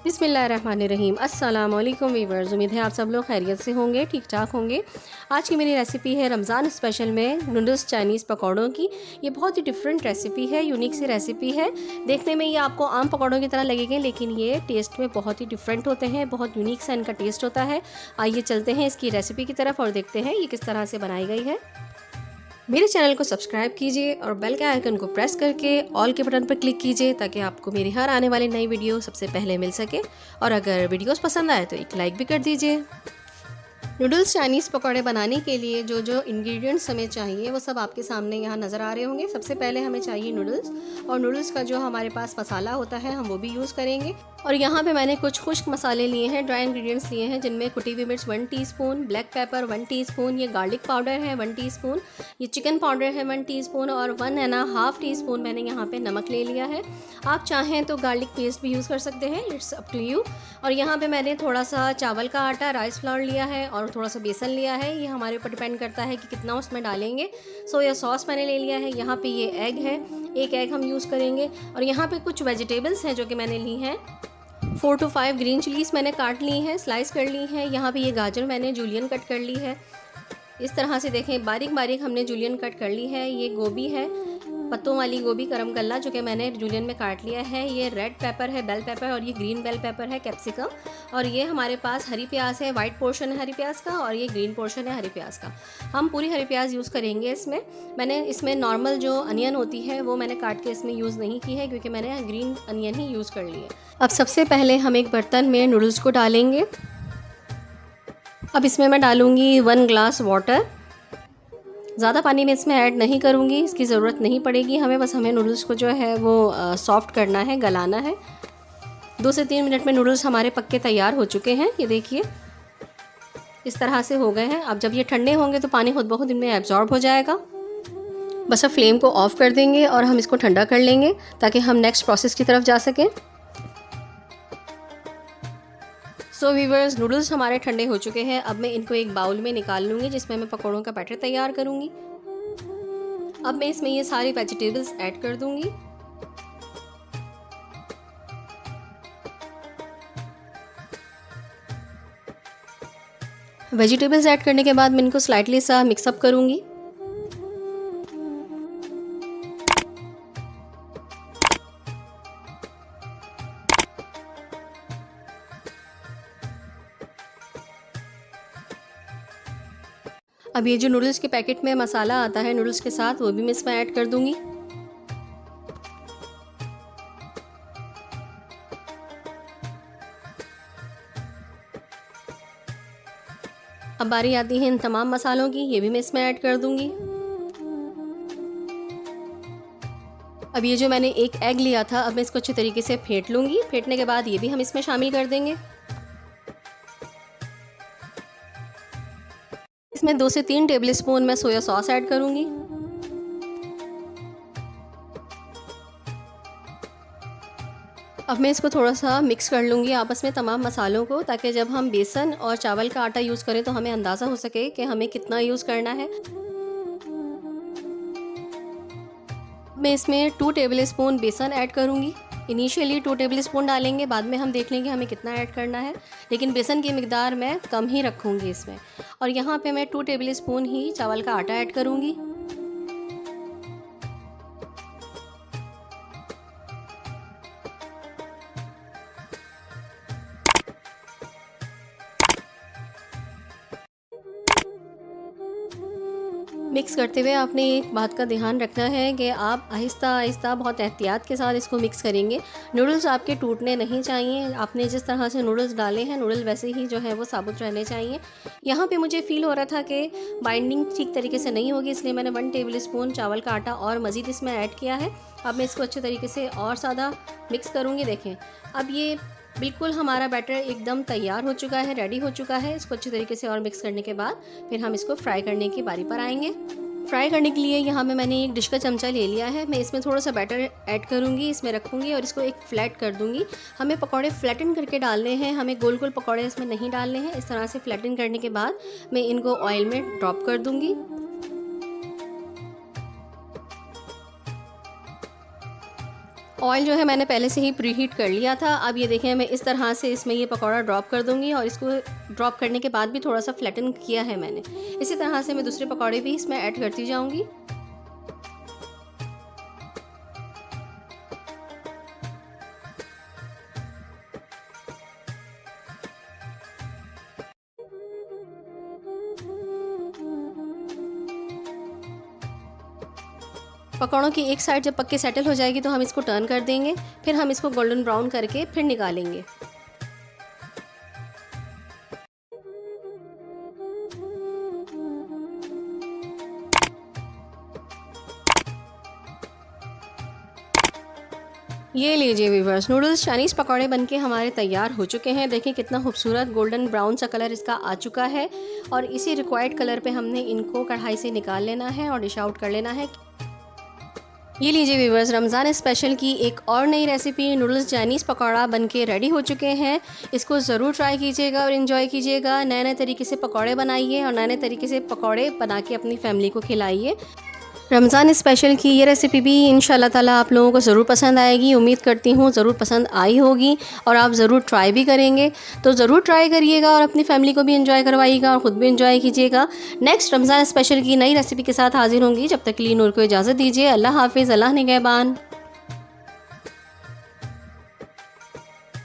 बिस्मिल्लाहिर्रहमानिर्रहीम। अस्सलाम वालेकुम वीवर्स, उम्मीद है आप सब लोग खैरियत से होंगे, ठीक ठाक होंगे। आज की मेरी रेसिपी है रमज़ान स्पेशल में नूडल्स चाइनीज़ पकौड़ों की। ये बहुत ही डिफरेंट रेसिपी है, यूनिक सी रेसिपी है। देखने में ये आपको आम पकौड़ों की तरह लगेंगे, लेकिन ये टेस्ट में बहुत ही डिफरेंट होते हैं, बहुत यूनिक सा इनका टेस्ट होता है। आइए चलते हैं इसकी रेसिपी की तरफ और देखते हैं ये किस तरह से बनाई गई है। मेरे चैनल को सब्सक्राइब कीजिए और बेल के आइकन को प्रेस करके ऑल के बटन पर क्लिक कीजिए ताकि आपको मेरी हर आने वाली नई वीडियो सबसे पहले मिल सके। और अगर वीडियोस पसंद आए तो एक लाइक भी कर दीजिए। नूडल्स चाइनीज़ पकौड़े बनाने के लिए जो जो इंग्रेडिएंट्स हमें चाहिए वो सब आपके सामने यहाँ नज़र आ रहे होंगे। सबसे पहले हमें चाहिए नूडल्स, और नूडल्स का जो हमारे पास मसाला होता है हम वो भी यूज़ करेंगे। और यहाँ पे मैंने कुछ खुश्क मसाले लिए हैं, ड्राई इंग्रेडिएंट्स लिए हैं, जिनमें कुटी हुई मिर्च 1 टीस्पून, ब्लैक पेपर 1 टीस्पून, ये गार्लिक पाउडर है 1 टीस्पून, ये चिकन पाउडर है 1 टीस्पून, और 1.5 टीस्पून मैंने यहाँ पे नमक ले लिया है। आप चाहें तो गार्लिक पेस्ट भी यूज़ कर सकते हैं, इट्स अप टू यू। और यहाँ पे मैंने थोड़ा सा चावल का आटा, राइस फ्लावर लिया है, और थोड़ा सा बेसन लिया है। ये हमारे ऊपर डिपेंड करता है कि कितना उसमें डालेंगे। सोया सॉस मैंने ले लिया है। यहाँ पे ये एग है, एक एग हम यूज़ करेंगे। और यहाँ पे कुछ वेजिटेबल्स हैं जो कि मैंने ली हैं। 4 to 5 ग्रीन चिलीज़ मैंने काट ली हैं, स्लाइस कर ली हैं। यहाँ पे ये गाजर मैंने जूलियन कट कर ली है। इस तरह से देखें, बारीक बारीक हमने जूलियन कट कर ली है। ये गोभी है, पत्तों वाली गोभी, करम गल्ला, जो कि मैंने जूलियन में काट लिया है। ये रेड पेपर है, बेल पेपर, और ये ग्रीन बेल पेपर है, कैप्सिकम। और ये हमारे पास हरी प्याज है, वाइट पोर्शन है हरी प्याज का, और ये ग्रीन पोर्शन है हरी प्याज का। हम पूरी हरी प्याज यूज़ करेंगे इसमें। मैंने इसमें नॉर्मल जो अनियन होती है वो मैंने काट के इसमें यूज़ नहीं की है, क्योंकि मैंने ग्रीन अनियन ही यूज़ कर ली है। अब सबसे पहले हम एक बर्तन में नूडल्स को डालेंगे। अब इसमें मैं डालूँगी 1 ग्लास वाटर। ज़्यादा पानी में इसमें ऐड नहीं करूँगी, इसकी ज़रूरत नहीं पड़ेगी हमें। बस हमें नूडल्स को जो है वो सॉफ्ट करना है, गलाना है। 2 से 3 मिनट में नूडल्स हमारे पक्के तैयार हो चुके हैं। ये देखिए इस तरह से हो गए हैं। अब जब ये ठंडे होंगे तो पानी खुद ब खुद इनमें एब्जॉर्ब हो जाएगा। बस अब फ्लेम को ऑफ़ कर देंगे और हम इसको ठंडा कर लेंगे ताकि हम नेक्स्ट प्रोसेस की तरफ जा सकें। सो व्यूअर्स, नूडल्स हमारे ठंडे हो चुके हैं। अब मैं इनको एक बाउल में निकाल लूँगी जिसमें मैं पकौड़ों का बैटर तैयार करूँगी। अब मैं इसमें ये सारी वेजिटेबल्स ऐड कर दूँगी। वेजिटेबल्स ऐड करने के बाद मैं इनको स्लाइटली सा मिक्सअप करूँगी। अब ये जो नूडल्स के पैकेट में मसाला आता है नूडल्स के साथ, वो भी मैं इसमें ऐड कर दूंगी। अब बारी आती है इन तमाम मसालों की, ये भी मैं इसमें ऐड कर दूंगी। अब ये जो मैंने एक एग लिया था, अब मैं इसको अच्छे तरीके से फेंट लूँगी। फेंटने के बाद ये भी हम इसमें शामिल कर देंगे। इसमें 2 से 3 टेबल स्पून मैं सोया सॉस ऐड करूँगी। अब मैं इसको थोड़ा सा मिक्स कर लूँगी आपस में तमाम मसालों को, ताकि जब हम बेसन और चावल का आटा यूज़ करें तो हमें अंदाज़ा हो सके कि हमें कितना यूज़ करना है। मैं इसमें 2 टेबल स्पून बेसन ऐड करूँगी। इनिशियली 2 टेबल स्पून डालेंगे, बाद में हम देख लेंगे हमें कितना ऐड करना है, लेकिन बेसन की मिकदार मैं कम ही रखूँगी इसमें। और यहाँ पे मैं 2 टेबल स्पून ही चावल का आटा ऐड करूँगी। मिक्स करते हुए आपने एक बात का ध्यान रखना है कि आप आहिस्ता आहिस्ता बहुत एहतियात के साथ इसको मिक्स करेंगे। नूडल्स आपके टूटने नहीं चाहिए। आपने जिस तरह से नूडल्स डाले हैं, नूडल वैसे ही जो है वो साबुत रहने चाहिए। यहाँ पे मुझे फ़ील हो रहा था कि बाइंडिंग ठीक तरीके से नहीं होगी, इसलिए मैंने 1 टेबल स्पून चावल का आटा और मज़ीद इसमें ऐड किया है। अब मैं इसको अच्छे तरीके से और ज़्यादा मिक्स करूँगी। देखें, अब ये बिल्कुल हमारा बैटर एकदम तैयार हो चुका है, रेडी हो चुका है। इसको अच्छे तरीके से और मिक्स करने के बाद फिर हम इसको फ्राई करने की बारी पर आएंगे। फ्राई करने के लिए यहाँ पे मैंने एक डिश का चमचा ले लिया है। मैं इसमें थोड़ा सा बैटर ऐड करूँगी, इसमें रखूँगी और इसको एक फ्लैट कर दूँगी। हमें पकौड़े फ्लैटन करके डालने हैं, हमें गोल गोल पकौड़े इसमें नहीं डालने हैं। इस तरह से फ्लैटन करने के बाद मैं इनको ऑयल में ड्रॉप कर दूँगी। ऑयल जो है मैंने पहले से ही प्री हीट कर लिया था। अब ये देखें, मैं इस तरह से इसमें ये पकौड़ा ड्रॉप कर दूंगी और इसको ड्रॉप करने के बाद भी थोड़ा सा फ्लैटन किया है मैंने। इसी तरह से मैं दूसरे पकौड़े भी इसमें ऐड करती जाऊंगी। पकौड़ों की एक साइड जब पक्के सेटल हो जाएगी तो हम इसको टर्न कर देंगे, फिर हम इसको गोल्डन ब्राउन करके फिर निकालेंगे। ये लीजिए व्यूवर्स, नूडल्स चाइनीज़ पकौड़े बनके हमारे तैयार हो चुके हैं। देखिए कितना खूबसूरत गोल्डन ब्राउन सा कलर इसका आ चुका है और इसी रिक्वायर्ड कलर पे हमने इनको कढ़ाई से निकाल लेना है और डिश आउट कर लेना है। ये लीजिए व्यूवर्स, रमज़ान स्पेशल की एक और नई रेसिपी नूडल्स चाइनीज़ पकौड़ा बनके रेडी हो चुके हैं। इसको ज़रूर ट्राई कीजिएगा और इन्जॉय कीजिएगा। नए नए तरीके से पकौड़े बनाइए और नए नए तरीके से पकौड़े बना के अपनी फैमिली को खिलाइए। रमज़ान स्पेशल की ये रेसिपी भी इंशाल्लाह ताला आप लोगों को ज़रूर पसंद आएगी। उम्मीद करती हूँ ज़रूर पसंद आई होगी और आप ज़रूर ट्राई भी करेंगे। तो ज़रूर ट्राई करिएगा और अपनी फैमिली को भी एंजॉय करवाइएगा और ख़ुद भी एंजॉय कीजिएगा। नेक्स्ट रमज़ान स्पेशल की नई रेसिपी के साथ हाजिर होंगी। जब तक के लिए नूर को इजाज़त दीजिए। अल्लाह हाफिज़, अल्लाह निगहबान।